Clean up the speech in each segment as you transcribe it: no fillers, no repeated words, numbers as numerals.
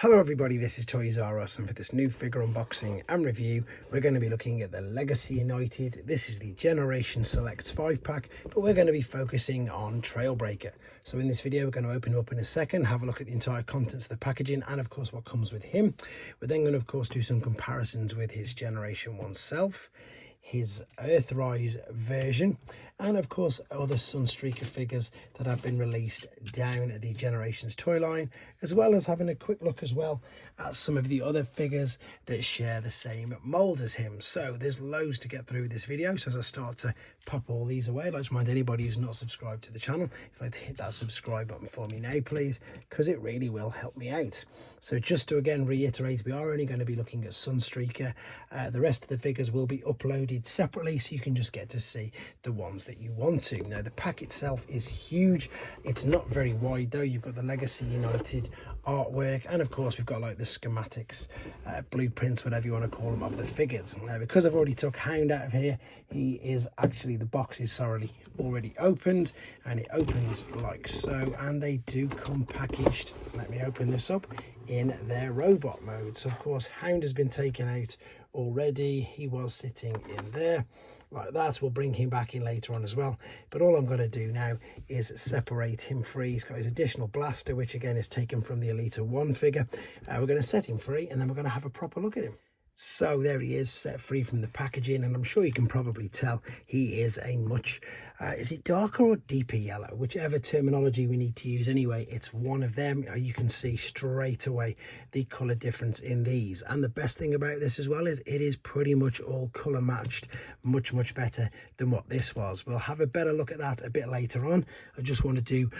Hello everybody, this is Toys R Us, and for this new figure unboxing and review we're going to be looking at the Legacy United. This is the Generation Selects 5-pack, but we're going to be focusing on Trailbreaker. So in this video we're going to open him up in a second, have a look at the entire contents of the packaging and of course what comes with him. We're then going to of course do some comparisons with his Generation 1 self, his Earthrise version, and of course other Sunstreaker figures that have been released down at the Generations toy line, as well as having a quick look as well at some of the other figures that share the same mold as him. So there's loads to get through with this video, so as I start to pop all these away, I'd like to remind anybody who's not subscribed to the channel, if you'd like to hit that subscribe button for me now please, because it really will help me out. So just to again reiterate, we are only going to be looking at Sunstreaker. The rest of the figures will be uploaded separately, so you can just get to see the ones that you want to. Now the pack itself is huge, it's not very wide though. You've got the Legacy United artwork, and of course we've got like the schematics, blueprints, whatever you want to call them, of the figures. Now because I've already took Hound out of here, he is actually, the box is already opened, and it opens like so, and they do come packaged, let me open this up, in their robot mode. So of course Hound has been taken out already, he was sitting in there like that. We'll bring him back in later on as well, but all I'm going to do now is separate him free. He's got his additional blaster, which again is taken from the Elite 1 figure. We're going to set him free, and then we're going to have a proper look at him. So there he is, set free from the packaging, and I'm sure you can probably tell he is a much is it darker or deeper yellow, whichever terminology we need to use. Anyway, it's one of them. You can see straight away the color difference in these, and the best thing about this as well is it is pretty much all color matched, much better than what this was. We'll have a better look at that a bit later on. I just want to do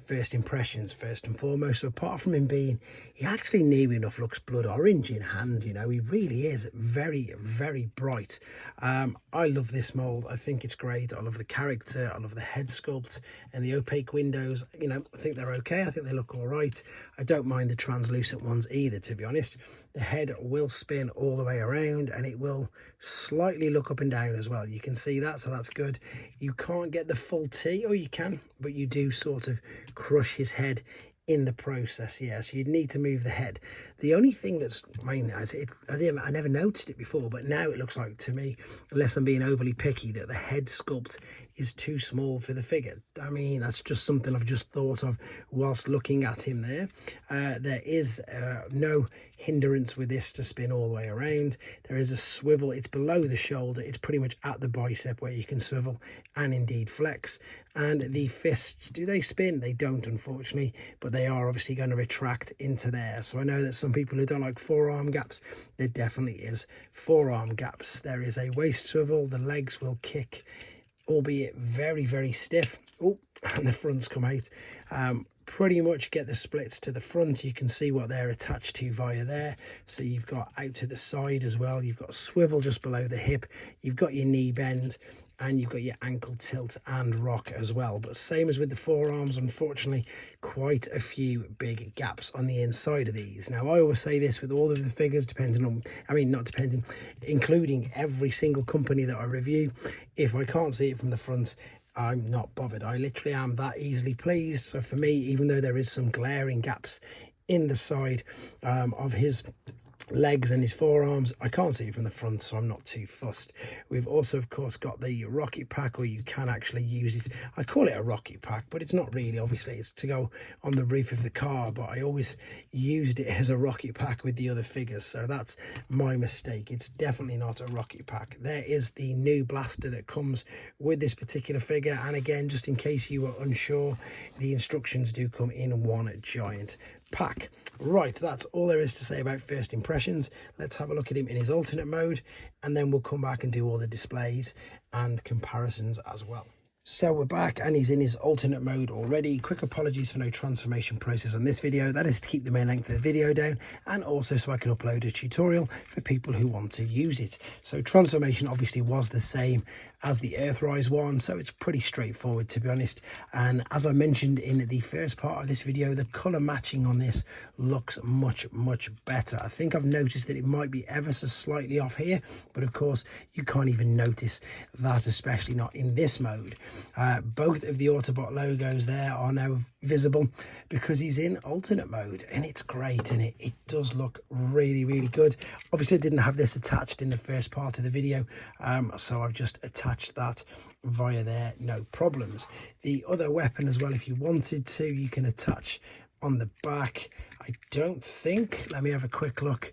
first impressions first and foremost. So apart from him being, he actually near enough looks blood orange in hand, you know, he really is very bright. I love this mold, I think it's great. I love the character, I love the head sculpt and the opaque windows. You know, I think they're okay, I think they look all right. I don't mind the translucent ones either, to be honest. The head will spin all the way around, and it will slightly look up and down as well. You can see that, so that's good. You can't get the full T, or you can, but you do sort of crush his head in the process. Yeah, so you'd need to move the head. The only thing that's, I never noticed it before, but now it looks like to me, unless I'm being overly picky, that the head sculpt is too small for the figure. I mean, that's just something I've just thought of whilst looking at him there. There is no hindrance with this to spin all the way around. There is a swivel, it's below the shoulder, it's pretty much at the bicep where you can swivel and indeed flex. And the fists, do they spin? They don't, unfortunately, but they are obviously going to retract into there. So I know that some people who don't like forearm gaps, there definitely is forearm gaps. There is a waist swivel, the legs will kick, albeit very stiff. Oh, and the fronts come out. Pretty much get the splits to the front. You can see what they're attached to via there. So you've got out to the side as well, you've got swivel just below the hip, you've got your knee bend, and you've got your ankle tilt and rock as well. But same as with the forearms, unfortunately, quite a few big gaps on the inside of these. Now I always say this with all of the figures, depending on, including every single company that I review, if I can't see it from the front, I'm not bothered. I literally am that easily pleased. So for me, even though there is some glaring gaps in the side of his legs and his forearms, I can't see it from the front, so I'm not too fussed. We've also of course got the rocket pack, or you can actually use it, I call it a rocket pack, but it's not really, obviously it's to go on the roof of the car, but I always used it as a rocket pack with the other figures, so that's my mistake. It's definitely not a rocket pack. There is the new blaster that comes with this particular figure, and again, just in case you were unsure, the instructions do come in one giant pack. Right, that's all there is to say about first impressions. Let's have a look at him in his alternate mode, and then we'll come back and do all the displays and comparisons as well. So we're back, and he's in his alternate mode already. Quick apologies for no transformation process on this video. That is to keep the main length of the video down, and also so I can upload a tutorial for people who want to use it. So transformation obviously was the same as the Earthrise one, so it's pretty straightforward, to be honest. And as I mentioned in the first part of this video, the color matching on this looks much better. I think I've noticed that it might be ever so slightly off here, but of course you can't even notice that, especially not in this mode. Both of the Autobot logos there are now visible because he's in alternate mode, and it's great, and it does look really, really good. Obviously I didn't have this attached in the first part of the video, so I've just attached that via there, no problems. The other weapon as well, if you wanted to, you can attach on the back. I don't think, let me have a quick look,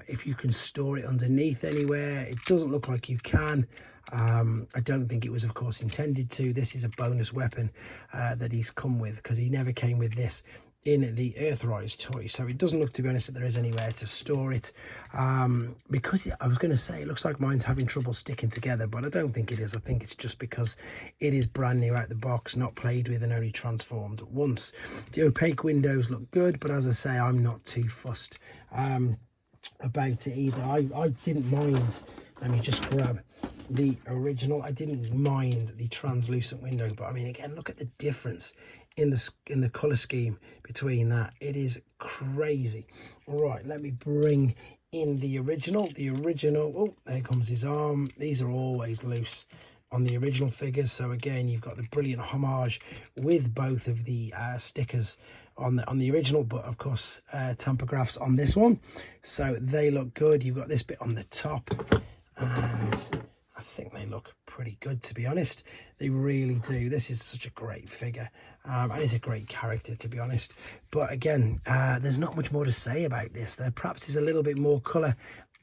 if you can store it underneath anywhere. It doesn't look like you can. I don't think it was, of course, intended to. This is a bonus weapon that he's come with, because he never came with this in the Earthrise toy, so it doesn't look, to be honest, that there is anywhere to store it, because I was going to say it looks like mine's having trouble sticking together, but I don't think it is. I think it's just because it is brand new out the box, not played with, and only transformed once. The opaque windows look good, but as I say, I'm not too fussed about it either. I didn't mind. Let me just grab the original. I didn't mind the translucent window, but I mean, again, look at the difference in the color scheme between that. It is crazy. All right, let me bring in the original. Oh, there comes his arm. These are always loose on the original figures, so again, you've got the brilliant homage with both of the stickers on the original, but of course tampografs on this one, so they look good. You've got this bit on the top, and I think they look pretty good, to be honest. They really do. This is such a great figure, and it's a great character, to be honest. But again, there's not much more to say about this. There perhaps is a little bit more colour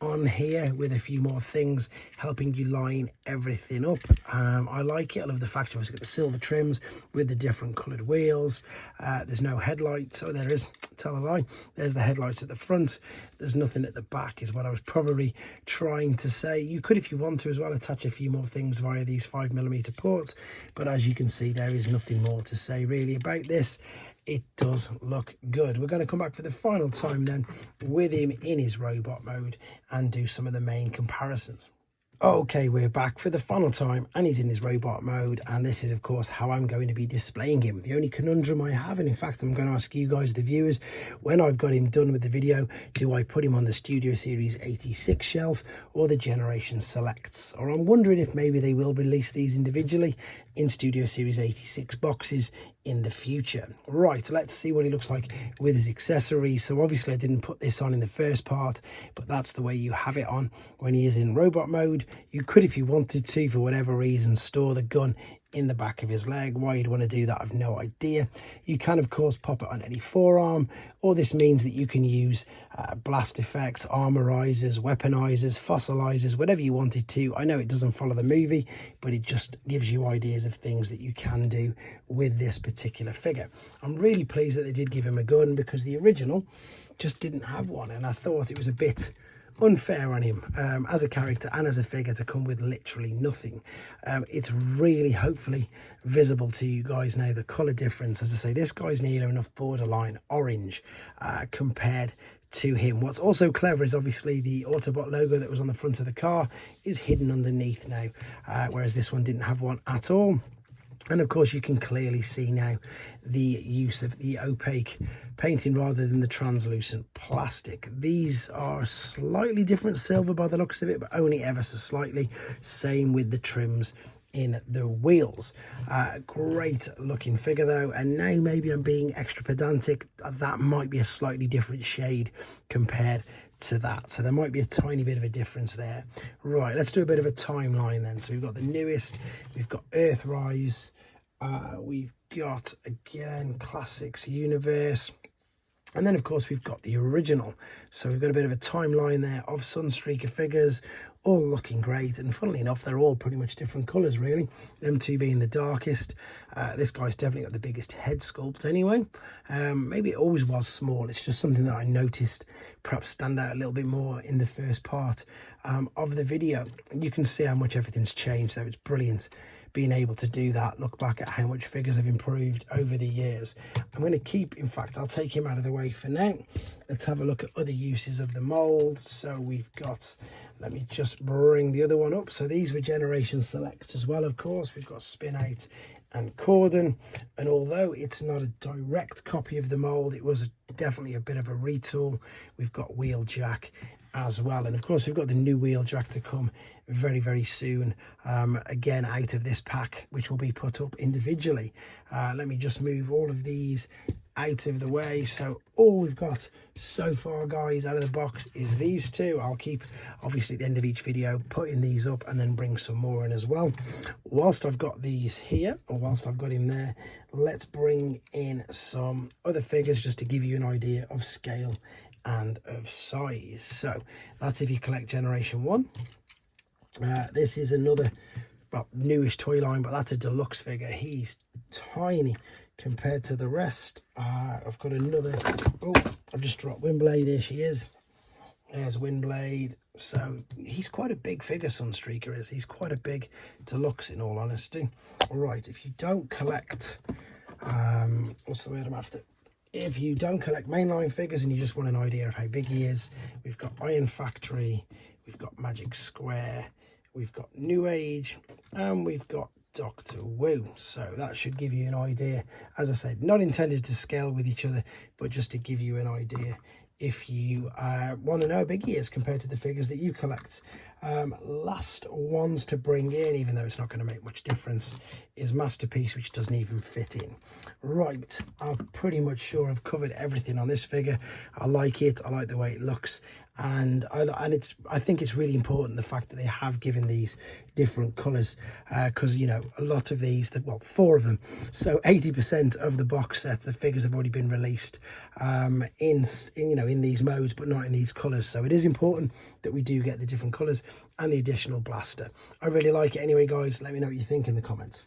on here with a few more things helping you line everything up. I like it. I love the fact you've got the silver trims with the different coloured wheels. There's no headlights. Oh, there is. Tell a lie. There's the headlights at the front. There's nothing at the back, is what I was probably trying to say. You could, if you want to as well, attach a few more things via these 5mm ports, but as you can see, there is nothing more to say really about this. It does look good. We're going to come back for the final time then with him in his robot mode and do some of the main comparisons. Okay, we're back for the final time, and he's in his robot mode, and this is of course how I'm going to be displaying him. The only conundrum I have, and in fact I'm going to ask you guys, the viewers, when I've got him done with the video, do I put him on the Studio Series 86 shelf or the Generation Selects? Or I'm wondering if maybe they will release these individually in Studio Series 86 boxes in the future. Right, let's see what he looks like with his accessories. So obviously I didn't put this on in the first part, but that's the way you have it on when he is in robot mode. You could, if you wanted to, for whatever reason, store the gun in the back of his leg. Why you'd want to do that, I've no idea. You can of course pop it on any forearm, or this means that you can use blast effects, armorizers, weaponizers, fossilizers, whatever you wanted to. I know it doesn't follow the movie, but it just gives you ideas of things that you can do with this particular figure. I'm really pleased that they did give him a gun, because the original just didn't have one, and I thought it was a bit unfair on him as a character and as a figure to come with literally nothing. It's really hopefully visible to you guys now, the color difference. As I say, this guy's near enough borderline orange compared to him. What's also clever is obviously the Autobot logo that was on the front of the car is hidden underneath now, whereas this one didn't have one at all. And of course you can clearly see now the use of the opaque painting rather than the translucent plastic. These are slightly different silver by the looks of it, but only ever so slightly. Same with the trims in the wheels. Great looking figure though, and now maybe I'm being extra pedantic, that might be a slightly different shade compared to that, so there might be a tiny bit of a difference there. Right, let's do a bit of a timeline then. So we've got the newest, we've got Earthrise, we've got again Classics Universe, and then of course we've got the original. So we've got a bit of a timeline there of Sunstreaker figures, all looking great, and funnily enough they're all pretty much different colours really, them two being the darkest. This guy's definitely got the biggest head sculpt anyway. Maybe it always was small, it's just something that I noticed perhaps stand out a little bit more in the first part of the video. You can see how much everything's changed though. It's brilliant being able to do that, look back at how much figures have improved over the years. I'm going to keep, in fact I'll take him out of the way for now. Let's have a look at other uses of the mold. So we've got, let me just bring the other one up. So these were Generation Selects as well, of course. We've got Spin Out and Cordon, and although it's not a direct copy of the mold, it was definitely a bit of a retool. We've got Wheeljack as well. And of course we've got the new wheel jack to come very, very soon, again out of this pack, which will be put up individually. Let me just move all of these out of the way. So all we've got so far, guys, out of the box is these two. I'll keep, obviously, at the end of each video putting these up and then bring some more in as well. Whilst I've got these here, or whilst I've got him there, let's bring in some other figures just to give you an idea of scale and of size. So that's if you collect Generation 1. This is another, well, newish toy line, but that's a deluxe figure. He's tiny compared to the rest. I've got another, oh, I've just dropped Windblade. Here she is. There's Windblade. So he's quite a big figure, Sunstreaker is. He's quite a big deluxe, in all honesty. All right, if you don't collect, what's the word I'm after? If you don't collect mainline figures and you just want an idea of how big he is, we've got Iron Factory, we've got Magic Square, we've got New Age, and we've got Doctor Wu. So that should give you an idea. As I said, not intended to scale with each other, but just to give you an idea if you want to know how big he is compared to the figures that you collect. Last ones to bring in, even though it's not going to make much difference, is Masterpiece, which doesn't even fit in. Right, I'm pretty much sure I've covered everything on this figure. I like it, I like the way it looks, and I think it's really important, the fact that they have given these different colors, because you know, a lot of these, well, 4 of them, so 80% of the box set, the figures have already been released in you know, in these modes, but not in these colors. So it is important that we do get the different colors and the additional blaster. I really like it anyway, guys. Let me know what you think in the comments.